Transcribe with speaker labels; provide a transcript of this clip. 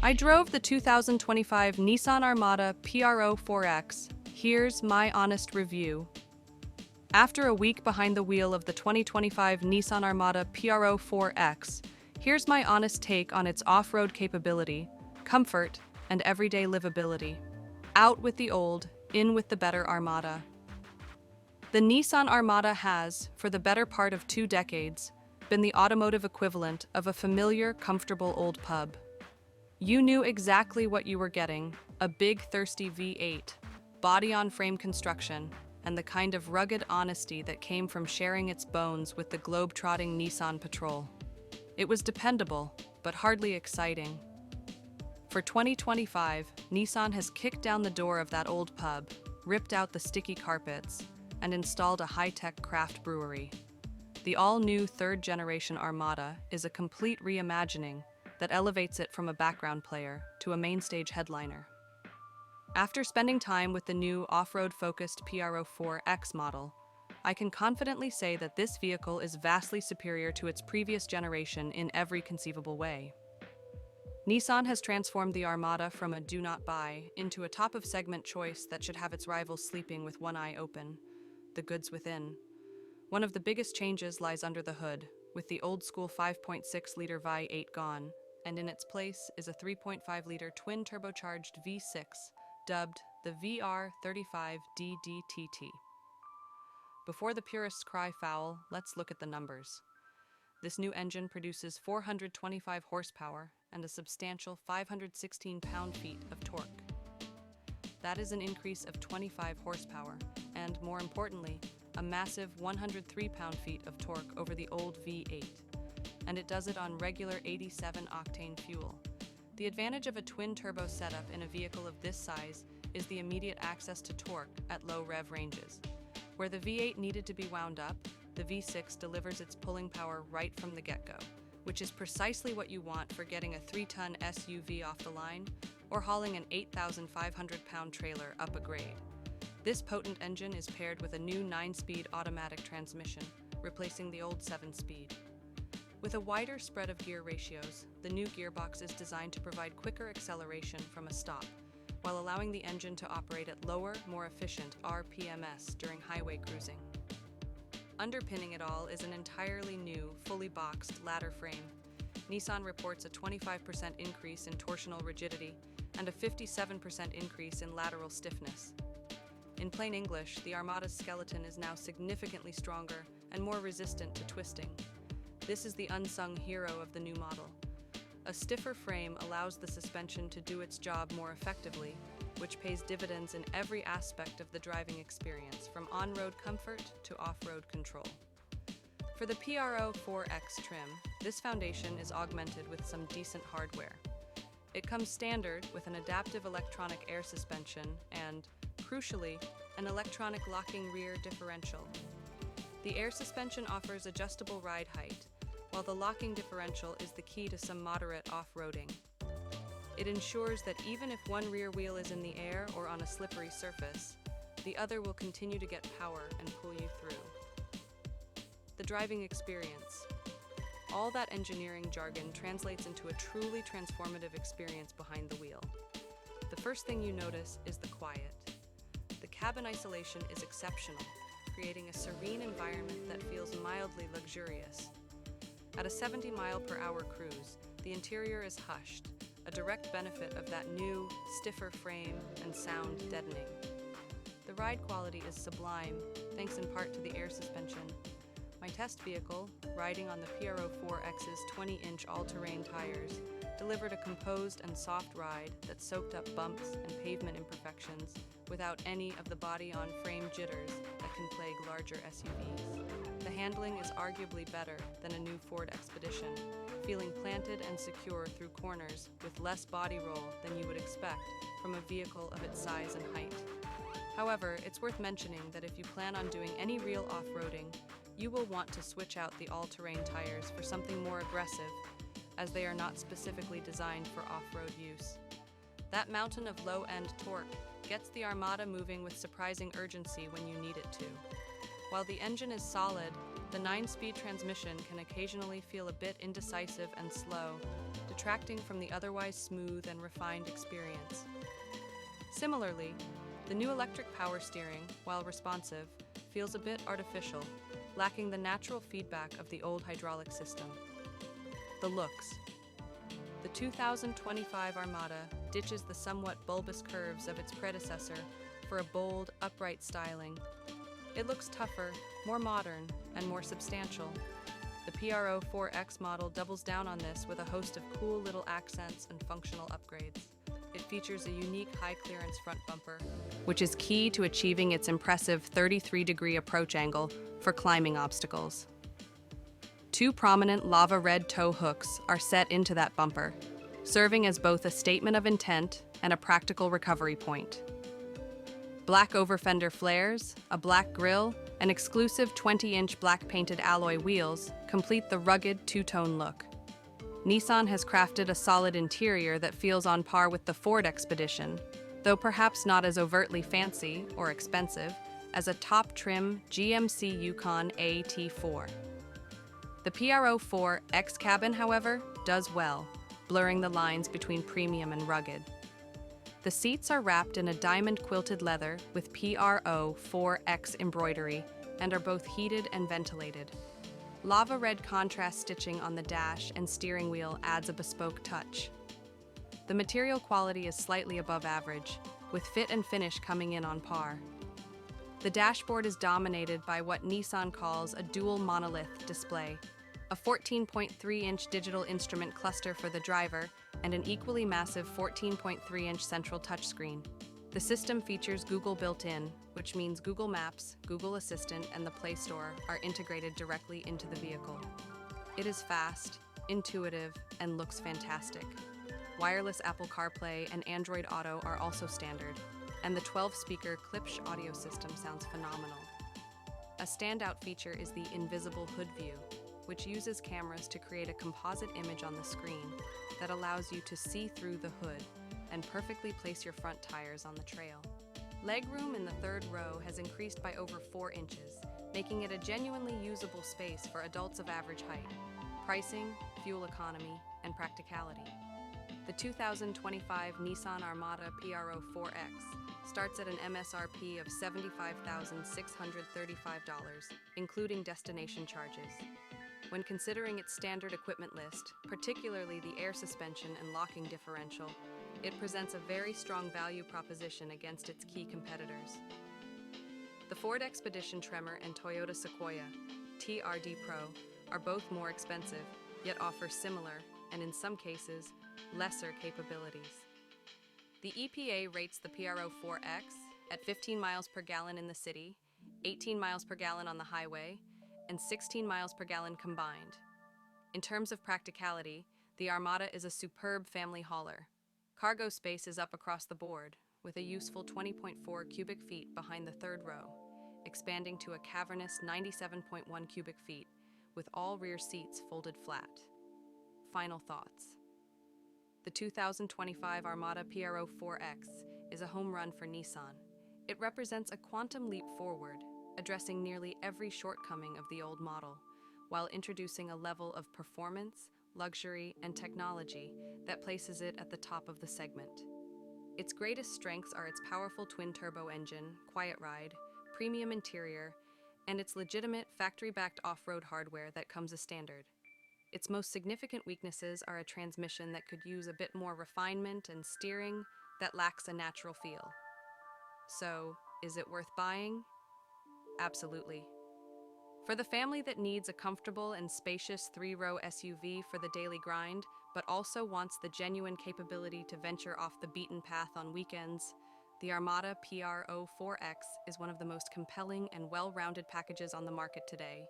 Speaker 1: I drove the 2025 Nissan Armada PRO-4X. Here's my honest review. After a week behind the wheel of the 2025 Nissan Armada PRO-4X, here's my honest take on its off-road capability, comfort, and everyday livability. Out with the old, in with the better Armada. The Nissan Armada has, for the better part of 2 decades, been the automotive equivalent of a familiar, comfortable old pub. You knew exactly what you were getting: a big, thirsty V8, body-on-frame construction, and the kind of rugged honesty that came from sharing its bones with the globe-trotting Nissan Patrol. It was dependable, but hardly exciting. For 2025, Nissan has kicked down the door of that old pub, ripped out the sticky carpets, and installed a high-tech craft brewery. The all-new third-generation Armada is a complete reimagining that elevates it from a background player to a mainstage headliner. After spending time with the new off-road-focused PRO-4X model, I can confidently say that this vehicle is vastly superior to its previous generation in every conceivable way. Nissan has transformed the Armada from a do-not-buy into a top-of-segment choice that should have its rivals sleeping with one eye open: the goods within. One of the biggest changes lies under the hood, with the old-school 5.6-liter V8 gone, and in its place is a 3.5-liter twin-turbocharged V6, dubbed the VR35DDTT. Before the purists cry foul, let's look at the numbers. This new engine produces 425 horsepower and a substantial 516 pound-feet of torque. That is an increase of 25 horsepower, and more importantly, a massive 103 pound-feet of torque over the old V8. And it does it on regular 87-octane fuel. The advantage of a twin-turbo setup in a vehicle of this size is the immediate access to torque at low rev ranges. Where the V8 needed to be wound up, the V6 delivers its pulling power right from the get-go, which is precisely what you want for getting a 3-ton SUV off the line or hauling an 8,500-pound trailer up a grade. This potent engine is paired with a new 9-speed automatic transmission, replacing the old 7-speed. With a wider spread of gear ratios, the new gearbox is designed to provide quicker acceleration from a stop, while allowing the engine to operate at lower, more efficient RPMs during highway cruising. Underpinning it all is an entirely new, fully boxed ladder frame. Nissan reports a 25% increase in torsional rigidity and a 57% increase in lateral stiffness. In plain English, the Armada's skeleton is now significantly stronger and more resistant to twisting. This is the unsung hero of the new model. A stiffer frame allows the suspension to do its job more effectively, which pays dividends in every aspect of the driving experience, from on-road comfort to off-road control. For the PRO-4X trim, this foundation is augmented with some decent hardware. It comes standard with an adaptive electronic air suspension and, crucially, an electronic locking rear differential. The air suspension offers adjustable ride height, while the locking differential is the key to some moderate off-roading. It ensures that even if one rear wheel is in the air or on a slippery surface, the other will continue to get power and pull you through. The driving experience. All that engineering jargon translates into a truly transformative experience behind the wheel. The first thing you notice is the quiet. The cabin isolation is exceptional, creating a serene environment that feels mildly luxurious. At a 70-mile-per-hour cruise, the interior is hushed, a direct benefit of that new, stiffer frame and sound deadening. The ride quality is sublime, thanks in part to the air suspension. My test vehicle, riding on the PRO-4X's 20-inch all-terrain tires, delivered a composed and soft ride that soaked up bumps and pavement imperfections without any of the body-on-frame jitters that can plague larger SUVs. The handling is arguably better than a new Ford Expedition, feeling planted and secure through corners with less body roll than you would expect from a vehicle of its size and height. However, it's worth mentioning that if you plan on doing any real off-roading, you will want to switch out the all-terrain tires for something more aggressive, as they are not specifically designed for off-road use. That mountain of low-end torque gets the Armada moving with surprising urgency when you need it to. While the engine is solid, The 9-speed transmission can occasionally feel a bit indecisive and slow, detracting from the otherwise smooth and refined experience. Similarly, the new electric power steering, while responsive, feels a bit artificial, lacking the natural feedback of the old hydraulic system. The looks. The 2025 Armada ditches the somewhat bulbous curves of its predecessor for a bold, upright styling. It looks tougher, more modern, and more substantial. The PRO-4X model doubles down on this with a host of cool little accents and functional upgrades. It features a unique high-clearance front bumper, which is key to achieving its impressive 33-degree approach angle for climbing obstacles. 2 prominent lava red tow hooks are set into that bumper, serving as both a statement of intent and a practical recovery point. Black over-fender flares, a black grille, and exclusive 20-inch black painted alloy wheels complete the rugged two-tone look. Nissan has crafted a solid interior that feels on par with the Ford Expedition, though perhaps not as overtly fancy or expensive as a top-trim GMC Yukon AT4. The PRO-4X cabin, however, does well, blurring the lines between premium and rugged. The seats are wrapped in a diamond-quilted leather with PRO-4X embroidery and are both heated and ventilated. Lava red contrast stitching on the dash and steering wheel adds a bespoke touch. The material quality is slightly above average, with fit and finish coming in on par. The dashboard is dominated by what Nissan calls a dual monolith display, a 14.3-inch digital instrument cluster for the driver, and an equally massive 14.3-inch central touchscreen. The system features Google built-in, which means Google Maps, Google Assistant, and the Play Store are integrated directly into the vehicle. It is fast, intuitive, and looks fantastic. Wireless Apple CarPlay and Android Auto are also standard, and the 12-speaker Klipsch audio system sounds phenomenal. A standout feature is the invisible hood view, which uses cameras to create a composite image on the screen that allows you to see through the hood and perfectly place your front tires on the trail. Legroom in the third row has increased by over 4 inches, making it a genuinely usable space for adults of average height. Pricing, fuel economy, and practicality. The 2025 Nissan Armada PRO-4X starts at an MSRP of $75,635, including destination charges. When considering its standard equipment list, particularly the air suspension and locking differential, it presents a very strong value proposition against its key competitors. The Ford Expedition Tremor and Toyota Sequoia TRD Pro are both more expensive, yet offer similar, and in some cases, lesser capabilities. The EPA rates the PRO-4X at 15 miles per gallon in the city, 18 miles per gallon on the highway, and 16 miles per gallon combined. In terms of practicality, the Armada is a superb family hauler. Cargo space is up across the board, with a useful 20.4 cubic feet behind the third row, expanding to a cavernous 97.1 cubic feet, with all rear seats folded flat. Final thoughts. The 2025 Armada PRO-4X is a home run for Nissan. It represents a quantum leap forward, addressing nearly every shortcoming of the old model, while introducing a level of performance, luxury, and technology that places it at the top of the segment. Its greatest strengths are its powerful twin-turbo engine, quiet ride, premium interior, and its legitimate factory-backed off-road hardware that comes as standard. Its most significant weaknesses are a transmission that could use a bit more refinement and steering that lacks a natural feel. So, is it worth buying? Absolutely. For the family that needs a comfortable and spacious 3-row SUV for the daily grind, but also wants the genuine capability to venture off the beaten path on weekends, the Armada PRO-4X is one of the most compelling and well-rounded packages on the market today.